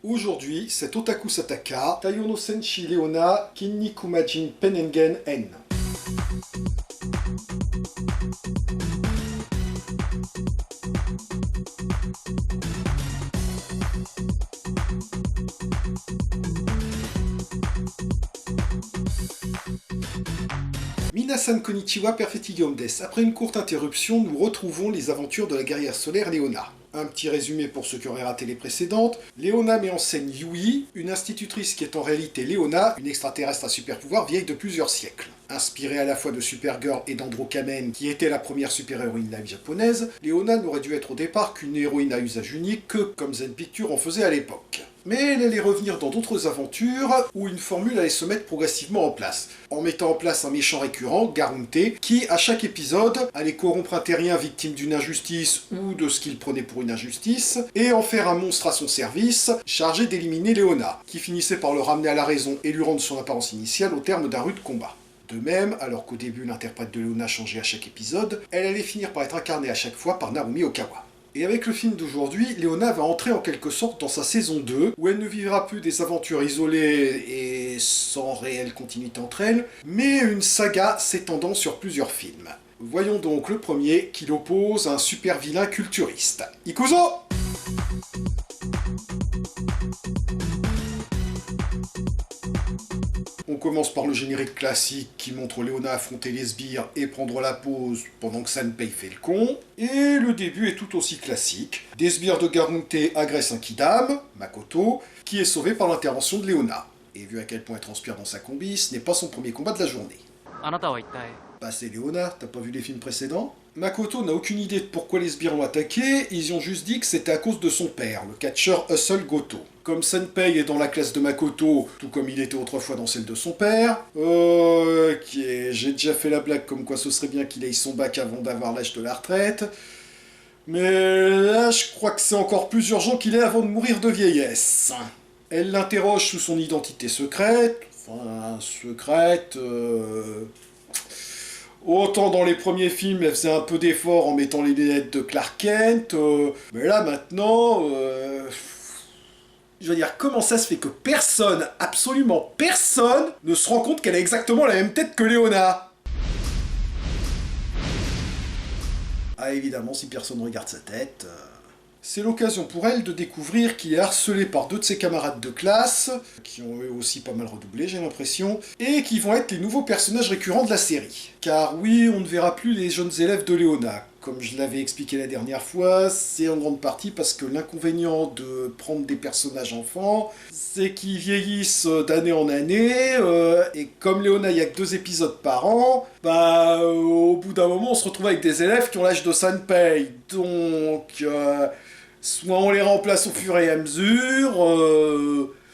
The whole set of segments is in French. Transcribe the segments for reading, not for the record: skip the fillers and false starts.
Aujourd'hui, c'est Otaku Sataka, Taiyo no Senshi Leona, Kinnikumajin Penengen N. Minasan konnichiwa, perfectigium des. Après une courte interruption, nous retrouvons les aventures de la guerrière solaire Leona. Un petit résumé pour ceux qui auraient raté les précédentes. Leona met en scène Yui, une institutrice qui est en réalité Leona, une extraterrestre à super pouvoir vieille de plusieurs siècles. Inspirée à la fois de Supergirl et d'Andro Kamen, qui était la première super-héroïne live japonaise, Leona n'aurait dû être au départ qu'une héroïne à usage unique que, comme Zen Pictures en faisait à l'époque. Mais elle allait revenir dans d'autres aventures où une formule allait se mettre progressivement en place, en mettant en place un méchant récurrent, Garunte, qui à chaque épisode allait corrompre un terrien victime d'une injustice ou de ce qu'il prenait pour une injustice, et en faire un monstre à son service, chargé d'éliminer Leona, qui finissait par le ramener à la raison et lui rendre son apparence initiale au terme d'un rude combat. De même, alors qu'au début l'interprète de Leona changeait à chaque épisode, elle allait finir par être incarnée à chaque fois par Narumi Okawa. Et avec le film d'aujourd'hui, Leona va entrer en quelque sorte dans sa saison 2, où elle ne vivra plus des aventures isolées et sans réelle continuité entre elles, mais une saga s'étendant sur plusieurs films. Voyons donc le premier qui l'oppose à un super vilain culturiste. Ikuzo! On commence par le générique classique qui montre Leona affronter les sbires et prendre la pause pendant que Sanpei fait le con. Et le début est tout aussi classique. Des sbires de Garunte agressent un kidam, Makoto, qui est sauvé par l'intervention de Leona. Et vu à quel point elle transpire dans sa combi, ce n'est pas son premier combat de la journée. Bah c'est Leona, t'as pas vu les films précédents? Makoto n'a aucune idée de pourquoi les sbires l'ont attaqué, ils ont juste dit que c'était à cause de son père, le catcheur Hustle Goto. Comme Sanpei est dans la classe de Makoto, tout comme il était autrefois dans celle de son père, ok, j'ai déjà fait la blague comme quoi ce serait bien qu'il aille son bac avant d'avoir l'âge de la retraite, mais là je crois que c'est encore plus urgent qu'il est avant de mourir de vieillesse. Elle l'interroge sous son identité secrète, Autant dans les premiers films, elle faisait un peu d'effort en mettant les lunettes de Clark Kent, mais là maintenant, je veux dire, comment ça se fait que personne, absolument personne, ne se rend compte qu'elle a exactement la même tête que Leona? Ah évidemment, si personne regarde sa tête... C'est l'occasion pour elle de découvrir qu'il est harcelé par deux de ses camarades de classe, qui ont eux aussi pas mal redoublé j'ai l'impression, et qui vont être les nouveaux personnages récurrents de la série. Car oui, on ne verra plus les jeunes élèves de Leona. Comme je l'avais expliqué la dernière fois, c'est en grande partie parce que l'inconvénient de prendre des personnages enfants, c'est qu'ils vieillissent d'année en année, et comme Leona, il n'y a que 2 épisodes par an, bah au bout d'un moment, on se retrouve avec des élèves qui ont l'âge de Sanpei. Donc... soit on les remplace au fur et à mesure,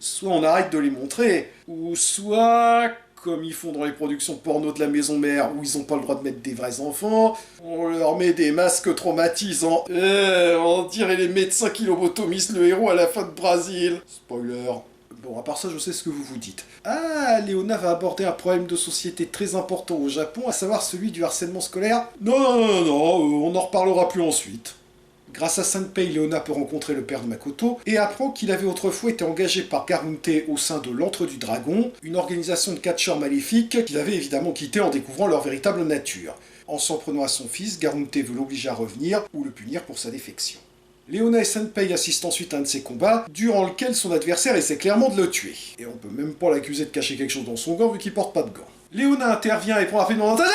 soit on arrête de les montrer, ou soit, comme ils font dans les productions porno de la maison mère, où ils n'ont pas le droit de mettre des vrais enfants, on leur met des masques traumatisants. On dirait les médecins qui lobotomisent le héros à la fin de Brésil. Spoiler. Bon, à part ça, je sais ce que vous vous dites. Ah, Leona va aborder un problème de société très important au Japon, à savoir celui du harcèlement scolaire. Non, on en reparlera plus ensuite. Grâce à Sanpei, Leona peut rencontrer le père de Makoto et apprend qu'il avait autrefois été engagé par Garunte au sein de l'Antre du Dragon, une organisation de catcheurs maléfiques qu'il avait évidemment quitté en découvrant leur véritable nature. En s'en prenant à son fils, Garunte veut l'obliger à revenir ou le punir pour sa défection. Leona et Sanpei assistent ensuite à un de ses combats, durant lequel son adversaire essaie clairement de le tuer. Et on peut même pas l'accuser de cacher quelque chose dans son gant vu qu'il porte pas de gants. Leona intervient et prend rapidement l'avantage.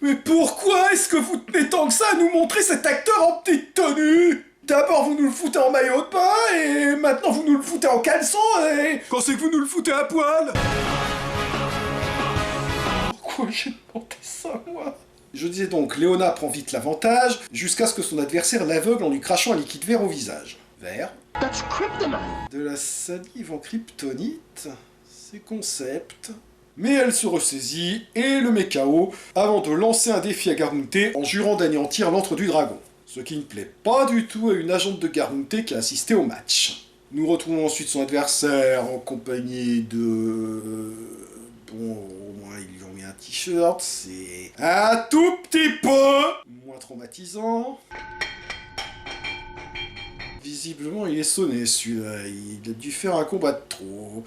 Mais pourquoi est-ce que vous tenez tant que ça à nous montrer cet acteur en petite tenue? D'abord vous nous le foutez en maillot de bain, et maintenant vous nous le foutez en caleçon, et... Quand c'est que vous nous le foutez à poil? Pourquoi j'ai demandé ça, moi? Je disais donc, Leona prend vite l'avantage, jusqu'à ce que son adversaire l'aveugle en lui crachant un liquide vert au visage. Vert. De la salive en kryptonite. C'est concept. Mais elle se ressaisit et le met KO avant de lancer un défi à Garunte en jurant d'anéantir l'Antre du Dragon. Ce qui ne plaît pas du tout à une agente de Garunte qui a assisté au match. Nous retrouvons ensuite son adversaire en compagnie de... Bon, au moins ils lui ont mis un t-shirt, c'est un tout petit peu moins traumatisant. Visiblement il est sonné celui-là, il a dû faire un combat de trop.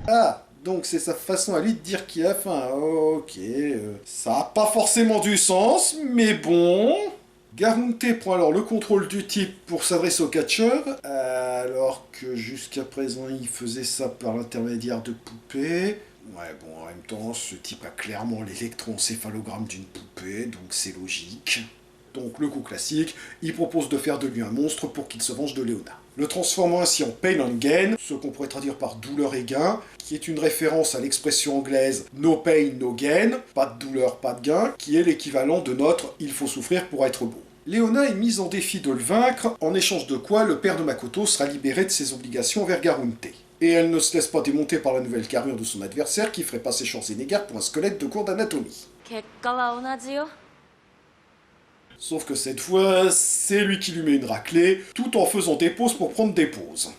Ah, donc c'est sa façon à lui de dire qu'il a faim, ok. Ça a pas forcément du sens, mais bon... Garunte prend alors le contrôle du type pour s'adresser au catcheur, alors que jusqu'à présent il faisait ça par l'intermédiaire de poupées. Ouais, bon, en même temps, ce type a clairement l'électroencéphalogramme d'une poupée, donc c'est logique. Donc le coup classique, il propose de faire de lui un monstre pour qu'il se venge de Leona. Le transformant ainsi en Pain and Gain, ce qu'on pourrait traduire par douleur et gain, qui est une référence à l'expression anglaise No pain, no gain, pas de douleur, pas de gain, qui est l'équivalent de notre il faut souffrir pour être beau. Leona est mise en défi de le vaincre, en échange de quoi le père de Makoto sera libéré de ses obligations envers Garunte. Et elle ne se laisse pas démonter par la nouvelle carrure de son adversaire qui ferait passer Schwarzenegger pour un squelette de cours d'anatomie. Sauf que cette fois, c'est lui qui lui met une raclée, tout en faisant des pauses pour prendre des pauses.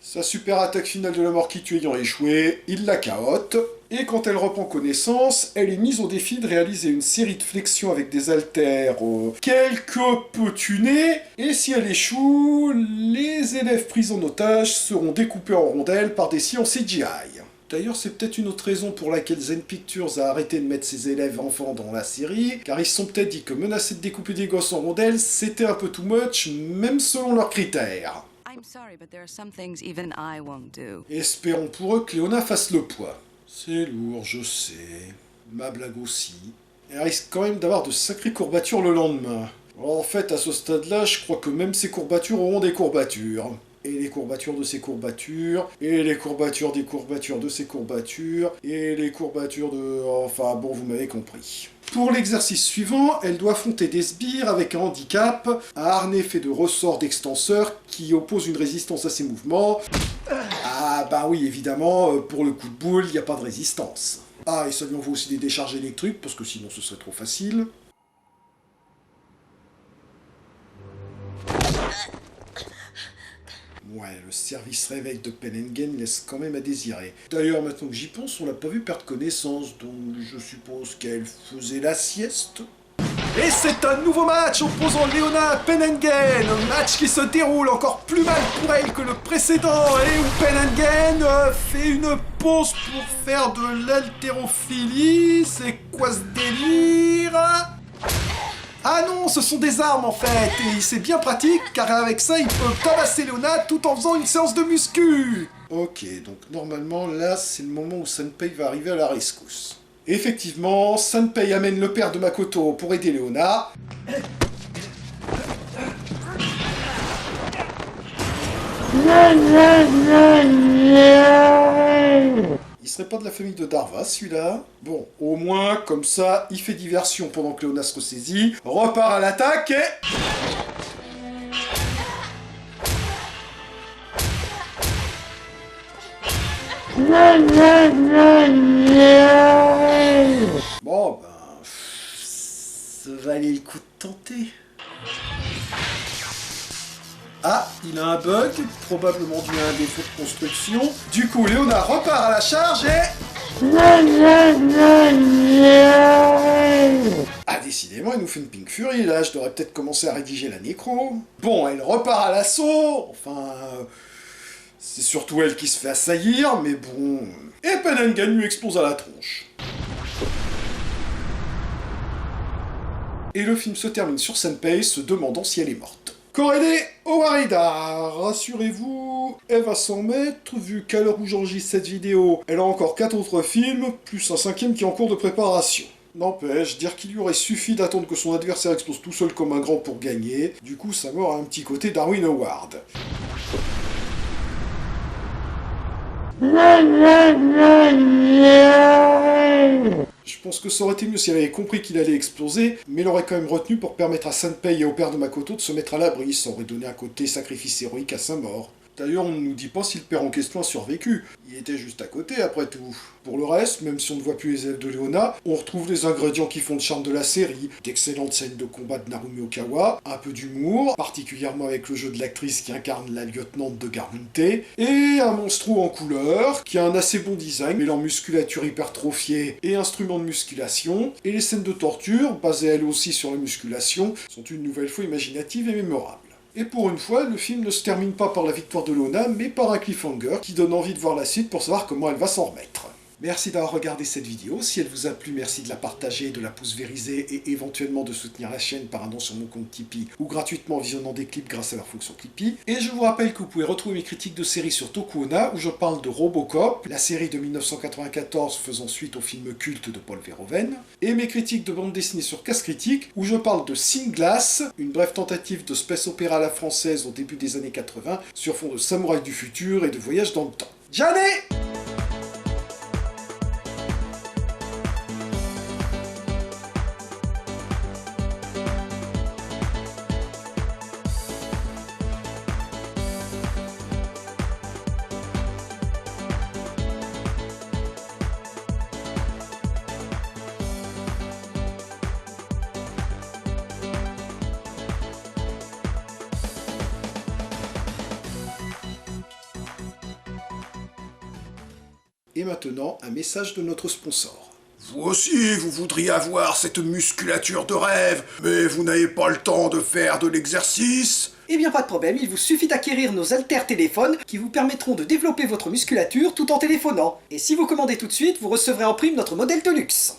Sa super attaque finale de la mort qui tue ayant échoué, il la cahote, et quand elle reprend connaissance, elle est mise au défi de réaliser une série de flexions avec des haltères quelque peu tunés, et si elle échoue, les élèves pris en otage seront découpés en rondelles par des scies en CGI. D'ailleurs, c'est peut-être une autre raison pour laquelle Zen Pictures a arrêté de mettre ses élèves enfants dans la série, car ils se sont peut-être dit que menacer de découper des gosses en rondelles, c'était un peu too much, même selon leurs critères. Espérons pour eux que Leona fasse le poids. C'est lourd, je sais. Ma blague aussi. Elle risque quand même d'avoir de sacrées courbatures le lendemain. En fait, à ce stade-là, je crois que même ces courbatures auront des courbatures. Et les courbatures de ces courbatures, et les courbatures des courbatures de ces courbatures, et les courbatures de... Enfin bon, vous m'avez compris. Pour l'exercice suivant, elle doit affronter des sbires avec un handicap, un harnais fait de ressorts d'extenseurs qui oppose une résistance à ses mouvements. Ah bah oui, évidemment, pour le coup de boule, il n'y a pas de résistance. Ah, et ça lui envoie aussi des décharges électriques, parce que sinon ce serait trop facile. Ouais, le service réveil de Pain and Gain laisse quand même à désirer. D'ailleurs, maintenant que j'y pense, on l'a pas vu perdre connaissance, donc je suppose qu'elle faisait la sieste. Et c'est un nouveau match opposant Leona à Pain and Gain, un match qui se déroule encore plus mal pour elle que le précédent, et où Pain and Gain fait une pause pour faire de l'haltérophilie. C'est quoi ce délire ? Ah non, ce sont des armes en fait, et c'est bien pratique, car avec ça, il peut tabasser Leona tout en faisant une séance de muscu. Ok, donc normalement, là, c'est le moment où Sanpei va arriver à la rescousse. Effectivement, Sanpei amène le père de Makoto pour aider Leona. Il serait pas de la famille de Darva, celui-là? Bon, au moins, comme ça, il fait diversion pendant que Leona se ressaisit, repart à l'attaque et... Bon, ben... ça valait le coup de tenter. Ah, il a un bug, probablement dû à un défaut de construction. Du coup, Leona repart à la charge et... Ah, décidément, il nous fait une Pink Fury, là. Je devrais peut-être commencer à rédiger la nécro. Bon, elle repart à l'assaut. Enfin... c'est surtout elle qui se fait assaillir, mais bon... Et Pain and Gain lui explose à la tronche. Et le film se termine sur Sanpei se demandant si elle est morte. Korede Owarida, rassurez-vous, elle va s'en mettre, vu qu'à l'heure où j'enregistre cette vidéo, elle a encore 4 autres films, plus un 5e qui est en cours de préparation. N'empêche, dire qu'il lui aurait suffi d'attendre que son adversaire explose tout seul comme un grand pour gagner, du coup sa mort a un petit côté Darwin Award. Je pense que ça aurait été mieux s'il avait compris qu'il allait exploser, mais l'aurait quand même retenu pour permettre à Sanpei et au père de Makoto de se mettre à l'abri, ça aurait donné un côté sacrifice héroïque à sa mort. D'ailleurs, on ne nous dit pas si le père en question a survécu. Il était juste à côté, après tout. Pour le reste, même si on ne voit plus les élèves de Léona, on retrouve les ingrédients qui font le charme de la série. D'excellentes scènes de combat de Narumi Okawa, un peu d'humour, particulièrement avec le jeu de l'actrice qui incarne la lieutenante de Garunte, et un monstro en couleur, qui a un assez bon design, mêlant musculature hypertrophiée et instruments de musculation, et les scènes de torture, basées elles aussi sur la musculation, sont une nouvelle fois imaginatives et mémorables. Et pour une fois, le film ne se termine pas par la victoire de Léona, mais par un cliffhanger qui donne envie de voir la suite pour savoir comment elle va s'en remettre. Merci d'avoir regardé cette vidéo, si elle vous a plu, merci de la partager, de la pouce vériser et éventuellement de soutenir la chaîne par un don sur mon compte Tipeee ou gratuitement en visionnant des clips grâce à leur fonction Tipeee. Et je vous rappelle que vous pouvez retrouver mes critiques de séries sur Tokuona où je parle de Robocop, la série de 1994 faisant suite au film culte de Paul Verhoeven, et mes critiques de bande dessinée sur Casse Critique où je parle de Singlass, une brève tentative de space opéra à la française au début des années 80 sur fond de samouraï du futur et de voyage dans le temps. J'allais. Et maintenant, un message de notre sponsor. Vous aussi, vous voudriez avoir cette musculature de rêve, mais vous n'avez pas le temps de faire de l'exercice? Eh bien pas de problème, il vous suffit d'acquérir nos haltères téléphones qui vous permettront de développer votre musculature tout en téléphonant. Et si vous commandez tout de suite, vous recevrez en prime notre modèle de luxe.